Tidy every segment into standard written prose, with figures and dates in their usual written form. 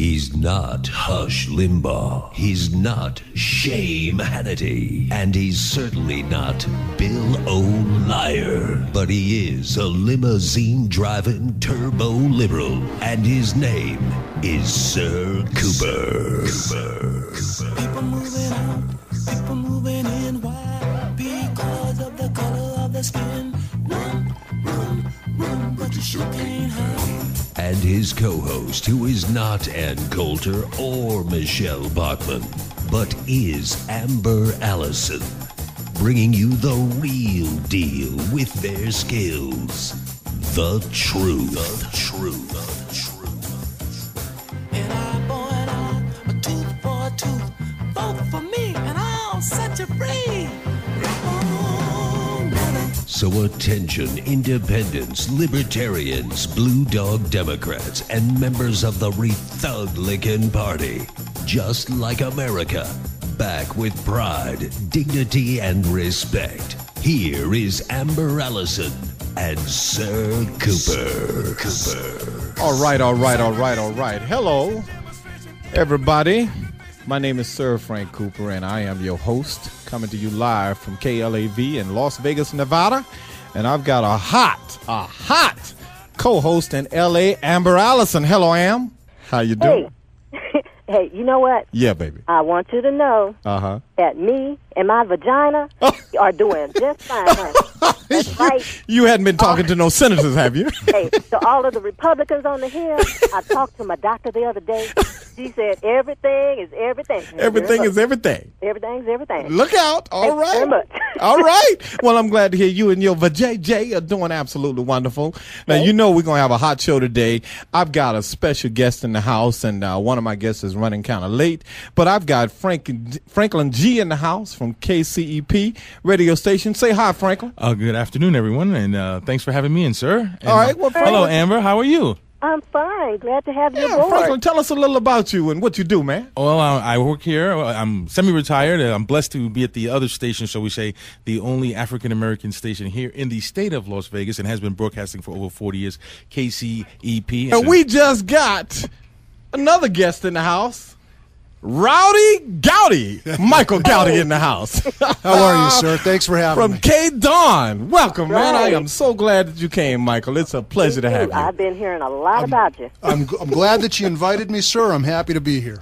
He's not Hush Limbaugh. He's not Shame Hannity. And he's certainly not Bill O'Liar. But he is a limousine-driving turbo-liberal. And his name is Sir Cooper. People moving out, people moving in. Why? Because of the color of the skin. Run, but you sure can't hide. And his co-host, who is not Ann Coulter or Michelle Bachman, but is Amber Alyson, bringing you the real deal with their skills. The truth. An eye for an eye, a tooth for a tooth. Vote for me, and I'll set you free. So attention, independents, libertarians, blue dog Democrats, and members of the Republican Party. Just like America, back with pride, dignity, and respect. Here is Amber Alyson and Sir Cooper. All right. Hello, everybody. My name is Sir Frank Cooper, and I am your host, coming to you live from KLAV in Las Vegas, Nevada. And I've got a hot co-host in L.A., Amber Alyson. Hello, Am. How you doing? Hey, you know what? Yeah, baby. I want you to know that me and my vagina are doing just fine, honey. That's right. You hadn't been talking to no senators, have you? Hey, so all of the Republicans on the Hill, I talked to my doctor the other day. She said everything is everything. Everything is everything. Everything's everything. Look out. All right. Very much. All right. Well, I'm glad to hear you and your vajayjay are doing absolutely wonderful. Now, you know we're going to have a hot show today. I've got a special guest in the house, and one of my guests is running kind of late. But I've got Franklyn G in the house from KCEP radio station. Say hi, Franklyn. Good afternoon, everyone, and thanks for having me in, sir. And, all right. Well, hello, Amber. How are you? I'm fine. Glad to have you aboard. Franklyn, tell us a little about you and what you do, man. Well, I work here. I'm semi-retired. I'm blessed to be at the other station, shall we say, the only African-American station here in the state of Las Vegas, and has been broadcasting for over 40 years, KCEP. And we just got another guest in the house. Rowdy Gowdey, Michael Gowdey in the house. How are you, sir? Thanks for having me. From KDWN. Welcome, man. I am so glad that you came, Michael. It's a pleasure to have you. I've been hearing a lot about you. I'm glad that you invited me, sir. I'm happy to be here.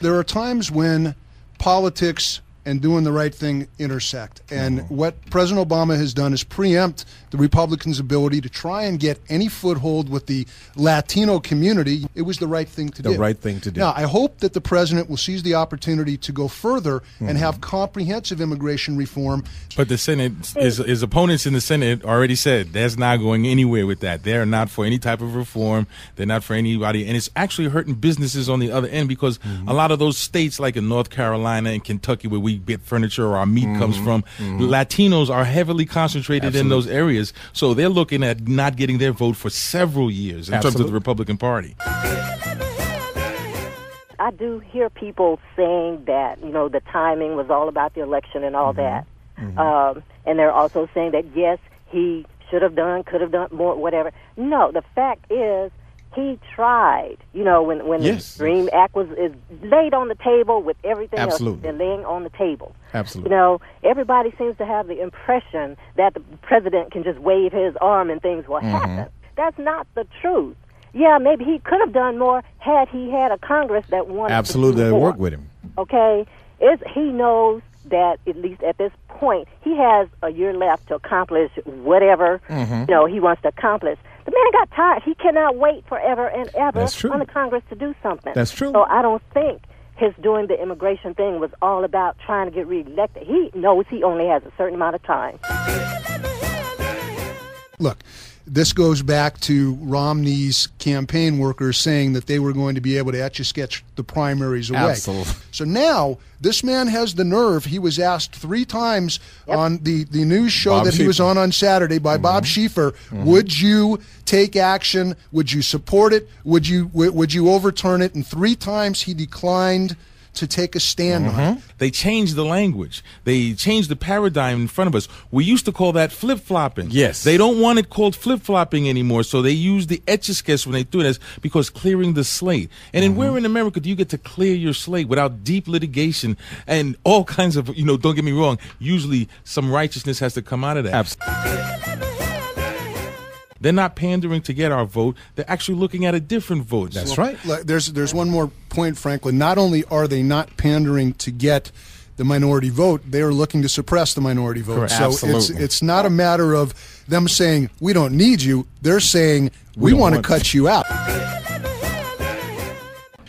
There are times when politics and doing the right thing intersect. And what President Obama has done is preempt the Republicans' ability to try and get any foothold with the Latino community. It was the right thing to do. The right thing to do. Now, I hope that the president will seize the opportunity to go further and have comprehensive immigration reform. But the Senate, his opponents in the Senate already said that's not going anywhere with that. They're not for any type of reform. They're not for anybody. And it's actually hurting businesses on the other end, because a lot of those states like in North Carolina and Kentucky, where we get furniture or our meat comes from, Latinos are heavily concentrated in those areas. So they're looking at not getting their vote for several years in terms of the Republican Party. I do hear people saying that, the timing was all about the election and all that. And they're also saying that, yes, he should have done, could have done more, whatever. No, the fact is, he tried, when the Dream Act is laid on the table with everything else they're laying on the table. Absolutely. Everybody seems to have the impression that the president can just wave his arm and things will happen. That's not the truth. Yeah, maybe he could have done more had he had a Congress that wanted to do more. Work with him. Okay? He knows that, at least at this point, he has a year left to accomplish whatever he wants to accomplish. The man got tired. He cannot wait forever and ever on the Congress to do something. That's true. So I don't think his doing the immigration thing was all about trying to get reelected. He knows he only has a certain amount of time. Look, this goes back to Romney's campaign workers saying that they were going to be able to etch-a-sketch the primaries away. Absolutely. So now this man has the nerve. He was asked 3 times on the news show Bob that Schieffer. he was on Saturday by Bob Schieffer. Would you take action? Would you support it? Would you overturn it? And 3 times he declined to take a stand on it. They changed the language. They changed the paradigm in front of us. We used to call that flip-flopping. Yes. They don't want it called flip-flopping anymore, so they use the etch-a-sketch when they do this because clearing the slate. And then where in America do you get to clear your slate without deep litigation and all kinds of, don't get me wrong, usually some righteousness has to come out of that. Absolutely. They're not pandering to get our vote. They're actually looking at a different vote. That's right. There's one more point, Franklin. Not only are they not pandering to get the minority vote, they are looking to suppress the minority vote. Correct. So Absolutely. it's not a matter of them saying, we don't need you. They're saying, we want to cut you out.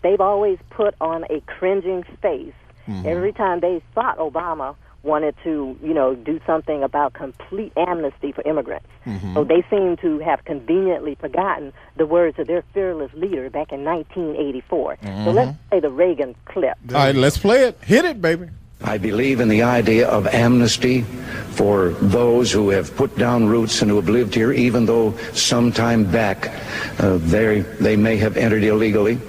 They've always put on a cringing face every time they thought Obama wanted to, do something about complete amnesty for immigrants. So they seem to have conveniently forgotten the words of their fearless leader back in 1984. So let's play the Reagan clip. All right, let's play it. Hit it, baby. I believe in the idea of amnesty for those who have put down roots and who have lived here, even though sometime back they may have entered illegally.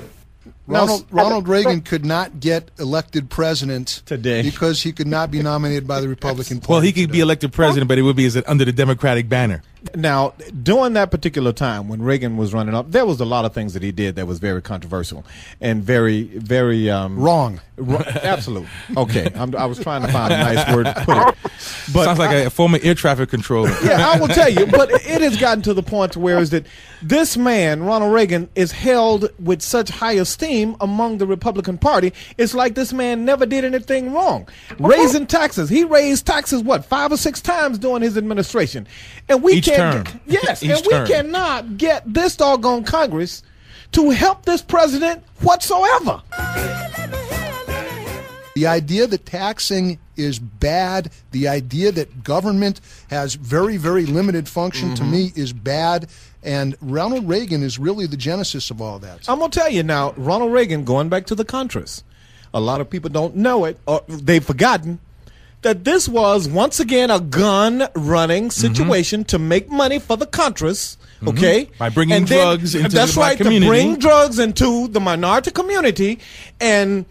Ronald Reagan could not get elected president today because he could not be nominated by the Republican Party. Well, he could be elected president, but it would be under the Democratic banner. Now, during that particular time when Reagan was running up, there was a lot of things that he did that was very controversial and very, very wrong. Absolutely. Okay, I was trying to find a nice word to put it. But sounds like a former air traffic controller. Yeah, I will tell you. But it has gotten to the point to where is that this man, Ronald Reagan, is held with such high esteem among the Republican Party. It's like this man never did anything wrong. Raising taxes. He raised taxes, 5 or 6 times during his administration. And we cannot get this doggone Congress to help this president whatsoever. The idea that taxing is bad, the idea that government has very, very limited function, to me, is bad. And Ronald Reagan is really the genesis of all that. I'm going to tell you now, Ronald Reagan, going back to the Contras, a lot of people don't know it, or they've forgotten, that this was, once again, a gun-running situation to make money for the Contras, okay? By bringing drugs into the black community. To bring drugs into the minority community and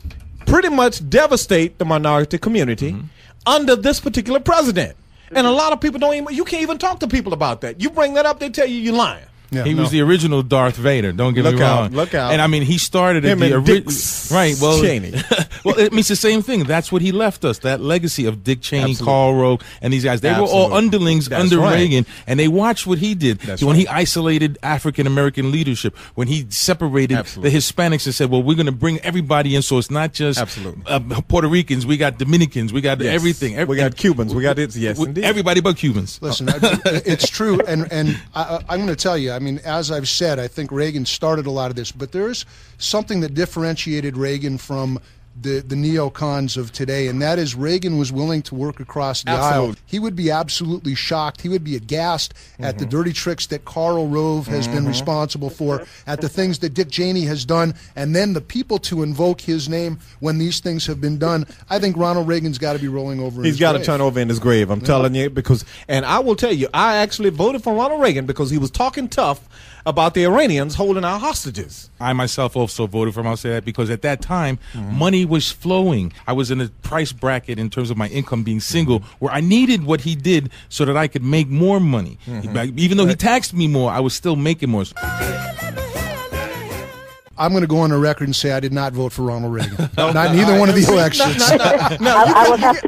pretty much devastate the minority community under this particular president. And a lot of people you can't even talk to people about that. You bring that up, they tell you you're lying. Yeah, he was the original Darth Vader. Don't get me wrong. Look out! And I mean, he started him at the Dick right. Well, Cheney. Well, it means the same thing. That's what he left us. That legacy of Dick Cheney, Absolutely. Karl Rove, and these guys. They were all underlings under Reagan, and they watched what he did when he isolated African American leadership. When he separated the Hispanics and said, "Well, we're going to bring everybody in, so it's not just Puerto Ricans. We got Dominicans. We got everything. We got Cubans. We got indeed. Everybody but Cubans." Listen, it's true, and I'm going to tell you. I mean, as I've said, I think Reagan started a lot of this, but there's something that differentiated Reagan from the neocons of today, and that is Reagan was willing to work across the aisle. He would be absolutely shocked. He would be aghast at the dirty tricks that Karl Rove has been responsible for, at the things that Dick Cheney has done, and then the people to invoke his name when these things have been done. I think Ronald Reagan's got to be rolling over in his grave. He's got to turn over in his grave, I'm telling you, and I will tell you, I actually voted for Ronald Reagan because he was talking tough about the Iranians holding our hostages. I myself also voted for him. I'll say that because at that time, money was flowing. I was in a price bracket in terms of my income being single where I needed what he did so that I could make more money. Even though he taxed me more, I was still making more. I'm going to go on the record and say I did not vote for Ronald Reagan. Not in either one of the elections.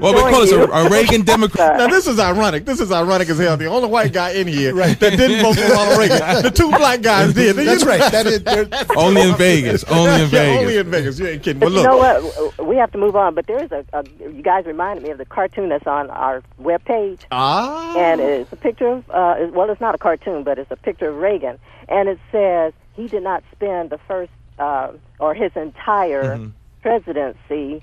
Well, because a Reagan Democrat. Now, this is ironic. This is ironic as hell. The only white guy in here that didn't vote for Ronald Reagan. The 2 black guys did. That's right. Only in Vegas. Only in Vegas. Only in Vegas. You ain't kidding. But you know what? We have to move on. But there is you guys reminded me of the cartoon that's on our webpage. And it's a picture of, well, it's not a cartoon, but it's a picture of Reagan. And it says he did not spend the first or his entire presidency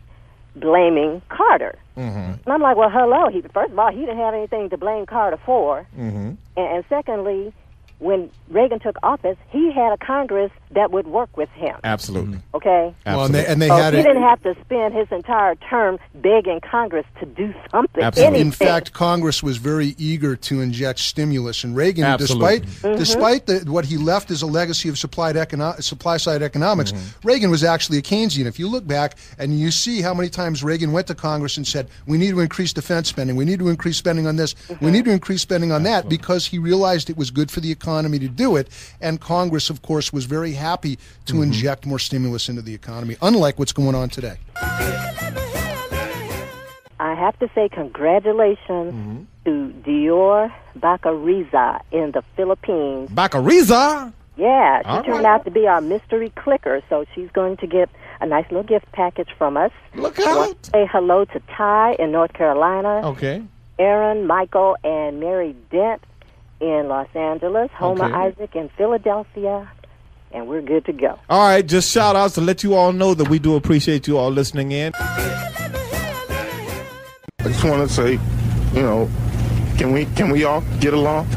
blaming Carter. And I'm like, well, hello. First of all, he didn't have anything to blame Carter for. And secondly, when Reagan took office, he had a Congress that would work with him. Absolutely. Okay? Well, and they So had he it. didn't have to spend his entire term begging Congress to do something. Absolutely. In anything. fact, Congress was very eager to inject stimulus, and Reagan, Absolutely. despite what he left as a legacy of supply-side economics, Reagan was actually a Keynesian. If you look back and you see how many times Reagan went to Congress and said, we need to increase defense spending, we need to increase spending on this, we need to increase spending on that, because he realized it was good for the economy to do it, and Congress, of course, was very happy to inject more stimulus into the economy, unlike what's going on today. I have to say congratulations to Dior Bacariza in the Philippines. Bacariza. Yeah, All she turned right. out to be our mystery clicker, so she's going to get a nice little gift package from us. Look I want out. to say hello to Ty in North Carolina, Okay. Aaron, Michael, and Mary Dent in Los Angeles, Homer Okay. Isaac in Philadelphia, and we're good to go. All right, just shout outs to let you all know that we do appreciate you all listening in. I just want to say, you know, can we all get along?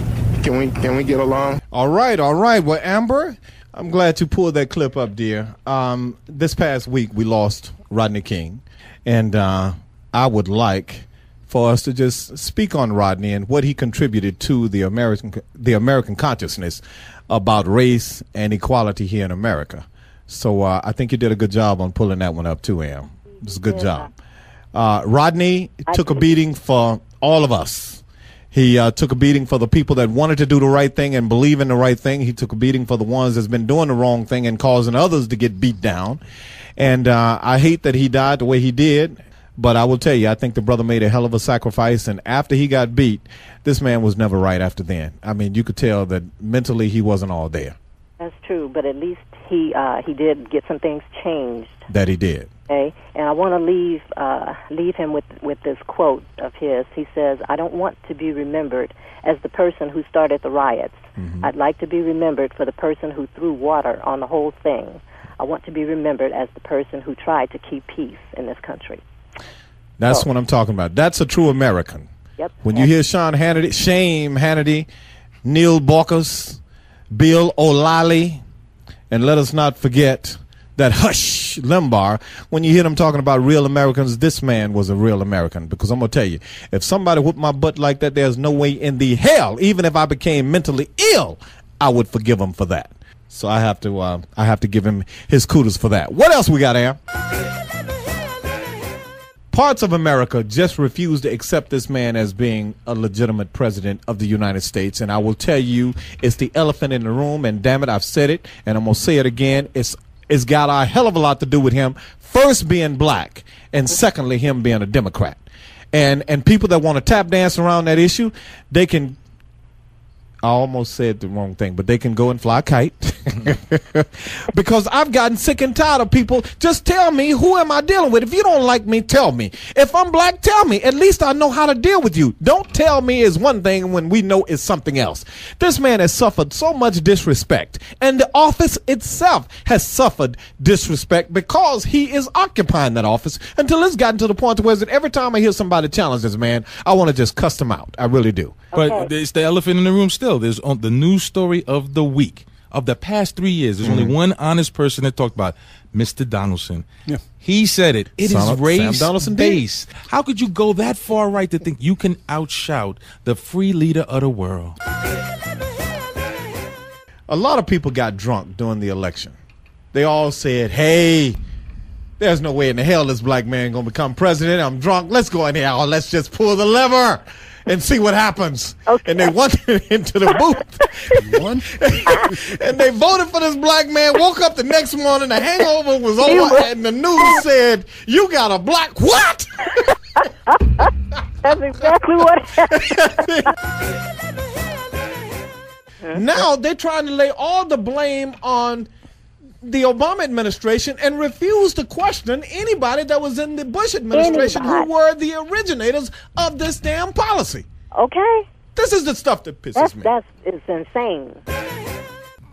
Can we get along? All right, all right. Well, Amber, I'm glad you pulled that clip up, dear. This past week we lost Rodney King, and I would like for us to just speak on Rodney and what he contributed to the American consciousness about race and equality here in America. So I think you did a good job on pulling that one up too, Am. It's a good job. Rodney took a beating for all of us. He took a beating for the people that wanted to do the right thing and believe in the right thing. He took a beating for the ones that's been doing the wrong thing and causing others to get beat down. And I hate that he died the way he did. But I will tell you, I think the brother made a hell of a sacrifice. And after he got beat, this man was never right after then. I mean, you could tell that mentally he wasn't all there. That's true, but at least he did get some things changed. That he did. Okay, and I want to leave him with this quote of his. He says, "I don't want to be remembered as the person who started the riots. I'd like to be remembered for the person who threw water on the whole thing. I want to be remembered as the person who tried to keep peace in this country." That's what I'm talking about. That's a true American. Yep. When you hear Sean Hannity, Shame Hannity, Neil Borkus, Bill O'Reilly, and let us not forget that Hush Limbaugh, when you hear them talking about real Americans, this man was a real American. Because I'm going to tell you, if somebody whooped my butt like that, there's no way in the hell, even if I became mentally ill, I would forgive him for that. So I have to give him his kudos for that. What else we got, Am? Parts of America just refuse to accept this man as being a legitimate president of the United States. And I will tell you, it's the elephant in the room. And damn it, I've said it, and I'm going to say it again. It's got a hell of a lot to do with him, first being black, and secondly, him being a Democrat. And people that want to tap dance around that issue, they can, I almost said the wrong thing, but they can go and fly a kite. Because I've gotten sick and tired of people. Just tell me, who am I dealing with? If you don't like me, tell me. If I'm black, tell me. At least I know how to deal with you. Don't tell me is one thing when we know it's something else. This man has suffered so much disrespect, and the office itself has suffered disrespect because he is occupying that office until it's gotten to the point where every time I hear somebody challenge this man, I want to just cuss them out. I really do. But it's the elephant in the room still. There's on the news story of the week. Of the past 3 years, there's only one honest person that talked about Mr. Donaldson. Yeah. He said it. It Sam is race Donaldson did. based. How could you go that far right to think you can outshout the free leader of the world? A lot of people got drunk during the election. They all said, hey, there's no way in the hell this black man going to become president. I'm drunk. Let's go in here. Or let's just pull the lever and see what happens. Okay. And they wandered into the booth. And they voted for this black man. Woke up the next morning. The hangover was over. And the news said, you got a black what? That's exactly what happened. Now they're trying to lay all the blame on the Obama administration and refuse to question anybody that was in the Bush administration who were the originators of this damn policy. Okay. This is the stuff that pisses me. It's insane.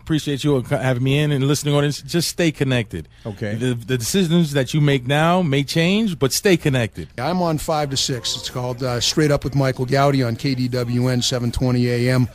Appreciate you having me in and listening audience. Just stay connected. Okay. The decisions that you make now may change, but stay connected. I'm on 5 to 6. It's called Straight Up with Michael Gowdey on KDWN 720 AM.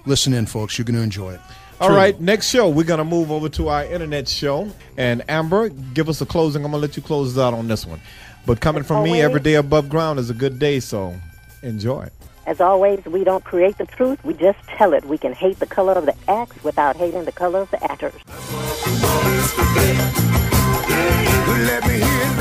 listen in, folks. You're going to enjoy it. All right, next show, we're going to move over to our internet show. And Amber, give us a closing. I'm going to let you close us out on this one. But coming from me, every day above ground is a good day, so enjoy. As always, we don't create the truth. We just tell it. We can hate the color of the acts without hating the color of the actors. Let me hear